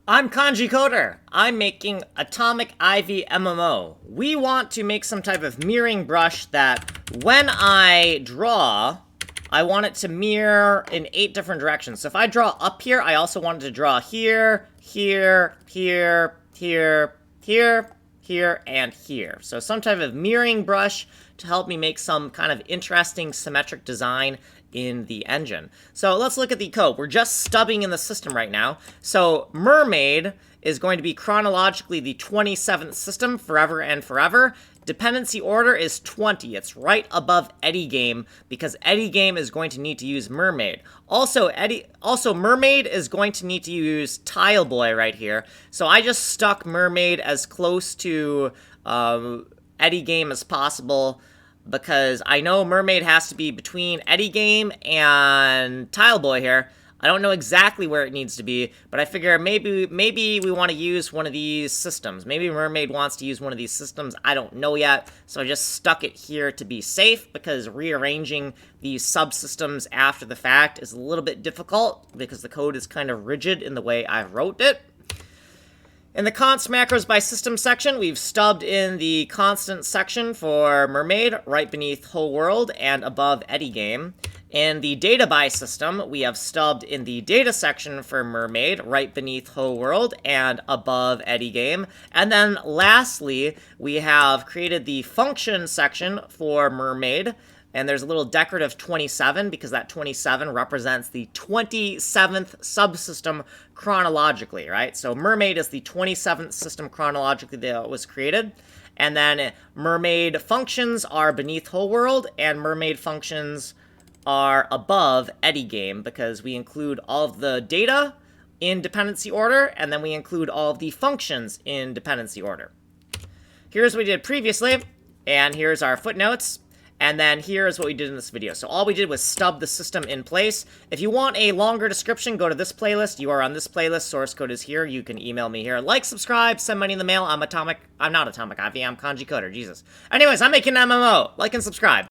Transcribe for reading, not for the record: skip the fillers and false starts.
I'm Kanji Coder. I'm making Atomic Ivy MMO. We want to make some type of mirroring brush that when I draw, I want it to mirror in 8 different directions. So if I draw up here, I also want it to draw here, here, here, here, here, here, and here. So some type of mirroring brush to help me make some kind of interesting symmetric design in the engine. So let's look at the code. We're just stubbing in the system right now. So Mermaid is going to be chronologically the 27th system forever and forever. Dependency order is 20. It's right above Eddy Game because Eddy Game is going to need to use Mermaid. Also, Mermaid is going to need to use Tileboy right here. So I just stuck Mermaid as close to Eddy Game as possible, because I know Mermaid has to be between Eddy Game and Tileboy here. I don't know exactly where it needs to be, but I figure maybe we want to use one of these systems. Maybe Mermaid wants to use one of these systems. I don't know yet, so I just stuck it here to be safe, because rearranging these subsystems after the fact is a little bit difficult because the code is kind of rigid in the way I wrote it. In the const macros by system section, we've stubbed in the constant section for Mermaid right beneath whole world and above Eddy Game. In the data by system, we have stubbed in the data section for Mermaid right beneath whole world and above Eddy Game. And then lastly, we have created the function section for Mermaid. And there's a little decorative 27 because that 27 represents the 27th subsystem chronologically, right? So Mermaid is the 27th system chronologically that was created. And then Mermaid functions are beneath whole world, and Mermaid functions are above Eddy Game because we include all of the data in dependency order, and then we include all of the functions in dependency order. Here's what we did previously, and here's our footnotes. And then here's what we did in this video. So all we did was stub the system in place. If you want a longer description, go to this playlist. You are on this playlist. Source code is here. You can email me here. Like, subscribe, send money in the mail. I'm not Atomic Ivy. I'm Kanji Coder. Jesus. Anyways, I'm making an MMO. Like and subscribe.